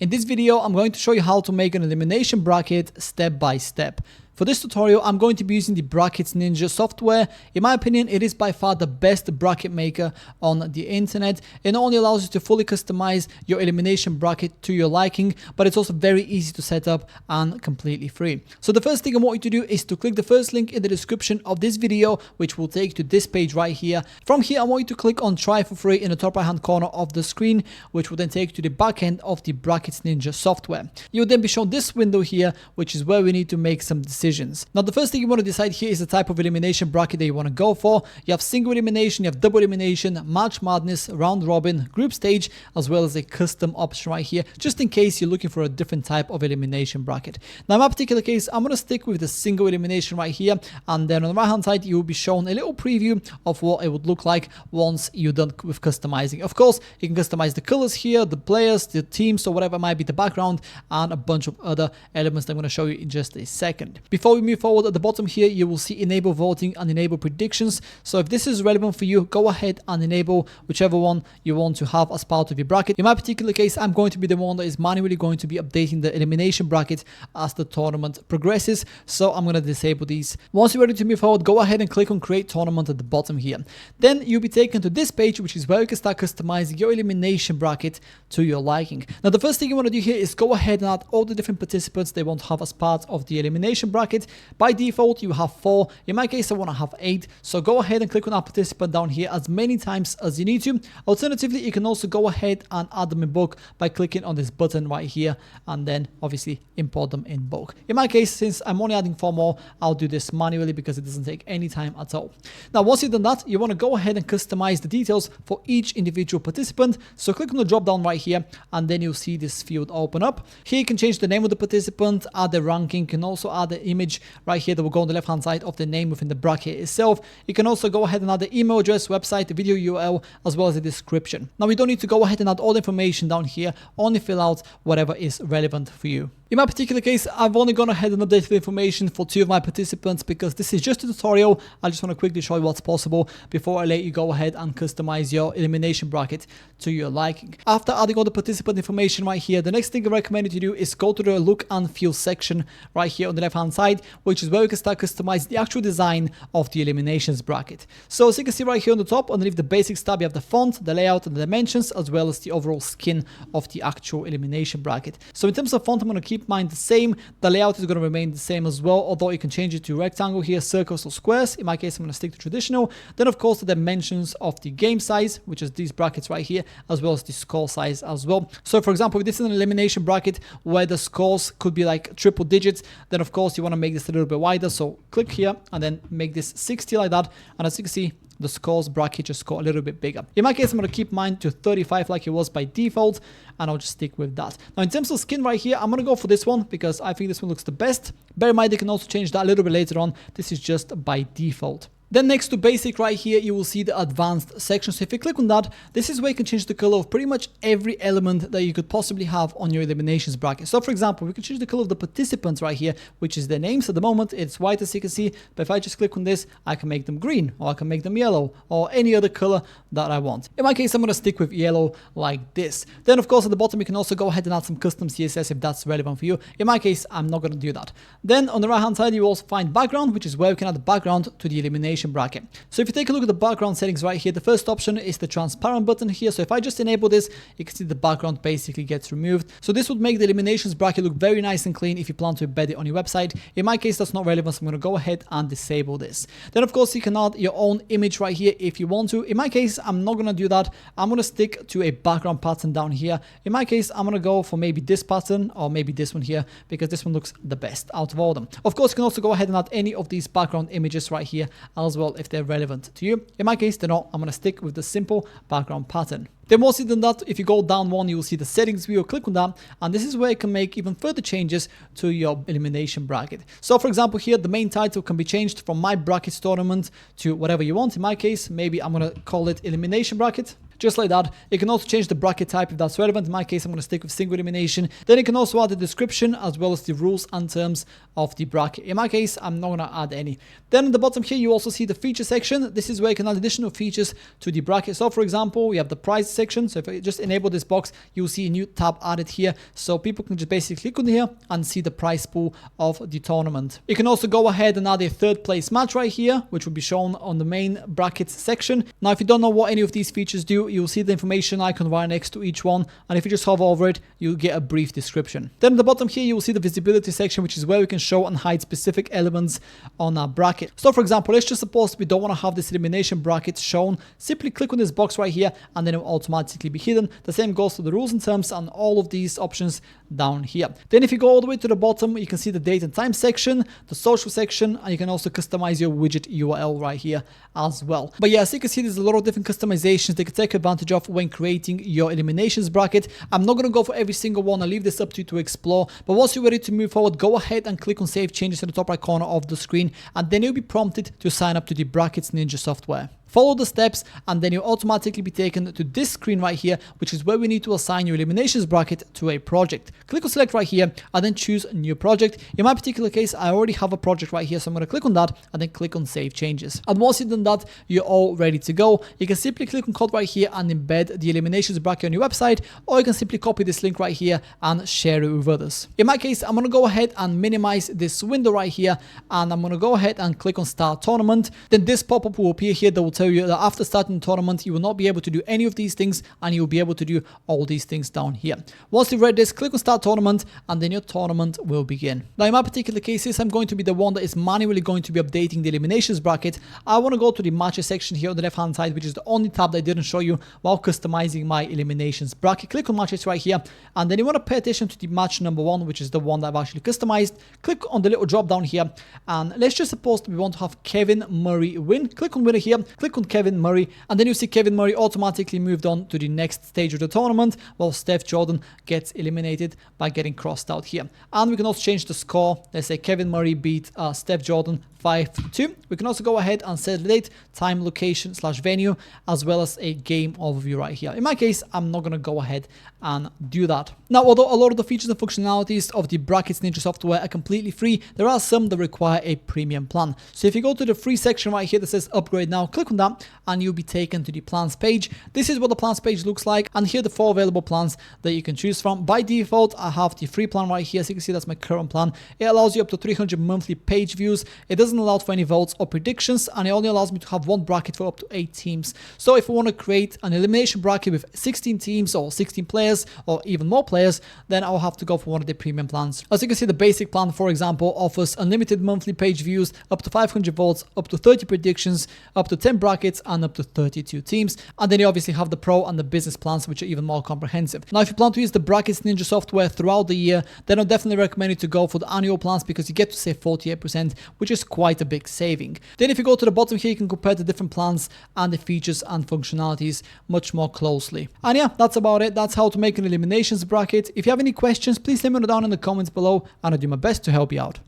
In this video, I'm going to show you how to make an elimination bracket step by step. For this tutorial, I'm going to be using the Brackets Ninja software. In my opinion, it is by far the best bracket maker on the internet. It not only allows you to fully customize your elimination bracket to your liking, but it's also very easy to set up and completely free. So the first thing I want you to do is to click the first link in the description of this video, which will take you to this page right here. From here, I want you to click on try for free in the top right hand corner of the screen, which will then take you to the back end of the Brackets Ninja software. You'll then be shown this window here, which is where we need to make some decisions. Now, the first thing you want to decide here is the type of elimination bracket that you want to go for. You have single elimination, you have double elimination, March Madness, round robin, group stage, as well as a custom option right here, just in case you're looking for a different type of elimination bracket. Now, in my particular case, I'm going to stick with the single elimination right here, and then on the right hand side, you will be shown a little preview of what it would look like once you're done with customizing. Of course, you can customize the colors here, the players, the teams, or whatever might be the background, and a bunch of other elements that I'm going to show you in just a second. Before we move forward, at the bottom here, you will see enable voting and enable predictions. So if this is relevant for you, go ahead and enable whichever one you want to have as part of your bracket. In my particular case, I'm going to be the one that is manually going to be updating the elimination bracket as the tournament progresses. So I'm going to disable these. Once you're ready to move forward, go ahead and click on create tournament at the bottom here. Then you'll be taken to this page, which is where you can start customizing your elimination bracket to your liking. Now, the first thing you want to do here is go ahead and add all the different participants they want to have as part of the elimination bracket. By default, you have 4. In my case, I want to have 8. So go ahead and click on our participant down here as many times as you need to. Alternatively, you can also go ahead and add them in bulk by clicking on this button right here, and then obviously import them in bulk. In my case, since I'm only adding 4 more, I'll do this manually because it doesn't take any time at all. Now, once you've done that, you want to go ahead and customize the details for each individual participant. So click on the drop down right here, and then you'll see this field open up. Here you can change the name of the participant, add the ranking, you can also add the image right here that will go on the left hand side of the name within the bracket itself. You can also go ahead and add the email address, website, the video URL, as well as the description. Now, we don't need to go ahead and add all the information down here, only fill out whatever is relevant for you. In my particular case, I've only gone ahead and updated the information for 2 of my participants because this is just a tutorial. I just want to quickly show you what's possible before I let you go ahead and customize your elimination bracket to your liking. After adding all the participant information right here, the next thing I recommend you to do is go to the look and feel section right here on the left hand side, which is where you can start customizing the actual design of the eliminations bracket. So as you can see right here on the top, underneath the basics tab, you have the font, the layout, and the dimensions, as well as the overall skin of the actual elimination bracket. So in terms of font, I'm going to keep mine the same. The layout is going to remain the same as well, although you can change it to rectangle here, circles, or squares. In my case, I'm going to stick to traditional. Then of course the dimensions of the game size, which is these brackets right here, as well as the score size as well. So for example, if this is an elimination bracket where the scores could be like triple digits, then of course you want to make this a little bit wider. So click here and then make this 60 like that, and as you can see, the scores bracket just got a little bit bigger. In my case, I'm going to keep mine to 35 like it was by default, and I'll just stick with that. Now, in terms of skin right here, I'm going to go for this one because I think this one looks the best. Bear in mind, they can also change that a little bit later on. This is just by default. Then next to basic right here, you will see the advanced section. So if you click on that, this is where you can change the color of pretty much every element that you could possibly have on your eliminations bracket. So for example, we can change the color of the participants right here, which is their names. At the moment, it's white as you can see, but if I just click on this, I can make them green, or I can make them yellow, or any other color that I want. In my case, I'm going to stick with yellow like this. Then of course, at the bottom, you can also go ahead and add some custom CSS if that's relevant for you. In my case, I'm not going to do that. Then on the right hand side, you also find background, which is where we can add the background to the elimination bracket. So if you take a look at the background settings right here, the first option is the transparent button here. So if I just enable this, you can see the background basically gets removed. So this would make the eliminations bracket look very nice and clean if you plan to embed it on your website. In my case, that's not relevant, so I'm going to go ahead and disable this. Then of course, you can add your own image right here if you want to. In my case, I'm not going to do that. I'm going to stick to a background pattern down here. In my case, I'm going to go for maybe this pattern or maybe this one here because this one looks the best out of all of them. Of course, you can also go ahead and add any of these background images right here as well if they're relevant to you. In my case, they're not. I'm going to stick with the simple background pattern. Then once you've done that, if you go down one, you will see the settings view. Click on that, and this is where you can make even further changes to your elimination bracket. So for example, here the main title can be changed from my brackets tournament to whatever you want. In my case, maybe I'm going to call it elimination bracket. just like that. You can also change the bracket type if that's relevant. In my case, I'm going to stick with single elimination. Then you can also add the description as well as the rules and terms of the bracket. In my case, I'm not going to add any. Then at the bottom here, you also see the feature section. This is where you can add additional features to the bracket. So for example, we have the prize section. So if I just enable this box, you'll see a new tab added here. So people can just basically click on here and see the prize pool of the tournament. You can also go ahead and add a third place match right here, which will be shown on the main brackets section. Now, if you don't know what any of these features do, you'll see the information icon right next to each one. And if you just hover over it, you'll get a brief description. Then at the bottom here, you will see the visibility section, which is where we can show and hide specific elements on our bracket. So for example, let's just suppose we don't want to have this elimination bracket shown. Simply click on this box right here and then it will automatically be hidden. The same goes to the rules and terms and all of these options down here. Then if you go all the way to the bottom, you can see the date and time section, the social section, and you can also customize your widget URL right here as well. But yeah, as you can see, there's a lot of different customizations that you can take advantage of when creating your eliminations bracket. I'm not going to go for every single one. I'll leave this up to you to explore. But once you're ready to move forward, go ahead and click on Save Changes in the top right corner of the screen, and then you'll be prompted to sign up to the Brackets Ninja software. Follow the steps and then you'll automatically be taken to this screen right here, which is where we need to assign your eliminations bracket to a project. Click on select right here and then choose new project. In my particular case, I already have a project right here, so I'm going to click on that and then click on save changes. And once you've done that, you're all ready to go. You can simply click on code right here and embed the eliminations bracket on your website, or you can simply copy this link right here and share it with others. In my case, I'm going to go ahead and minimize this window right here, and I'm going to go ahead and click on start tournament. Then this pop-up will appear here that will tell you that after starting the tournament, you will not be able to do any of these things, and you'll be able to do all these things down here. Once you've read this, click on start tournament, and then your tournament will begin. Now, in my particular case, since I'm going to be the one that is manually going to be updating the eliminations bracket, I want to go to the matches section here on the left hand side, which is the only tab that I didn't show you while customizing my eliminations bracket. Click on matches right here, and then you want to pay attention to the match number 1, which is the one that I've actually customized. Click on the little drop down here, and let's just suppose we want to have Kevin Murray win. Click on winner here, click on Kevin Murray, and then you see Kevin Murray automatically moved on to the next stage of the tournament, while Steph Jordan gets eliminated by getting crossed out here. And we can also change the score. Let's say Kevin Murray beat Steph Jordan 5-2. We can also go ahead and set the date, time, location / venue, as well as a game overview right here. In my case, I'm not going to go ahead and do that. Now, although a lot of the features and functionalities of the Brackets Ninja software are completely free, there are some that require a premium plan. So if you go to the free section right here that says upgrade now, click on that and you'll be taken to the plans page. This is what the plans page looks like, and here are the 4 available plans that you can choose from. By default, I have the free plan right here. So you can see that's my current plan. It allows you up to 300 monthly page views. It doesn't allow for any votes or predictions, and it only allows me to have 1 bracket for up to 8 teams. So if I want to create an elimination bracket with 16 teams or 16 players or even more players, then I'll have to go for one of the premium plans. As you can see, the basic plan, for example, offers unlimited monthly page views, up to 500 votes, up to 30 predictions, up to 10 brackets, and up to 32 teams. And then you obviously have the pro and the business plans, which are even more comprehensive. Now, if you plan to use the Brackets Ninja software throughout the year, then I'll definitely recommend you to go for the annual plans, because you get to save 48%, which is quite a big saving. Then if you go to the bottom here, you can compare the different plans and the features and functionalities much more closely. And yeah, that's about it. That's how to make an eliminations bracket. If you have any questions, please let me know down in the comments below, and I'll do my best to help you out.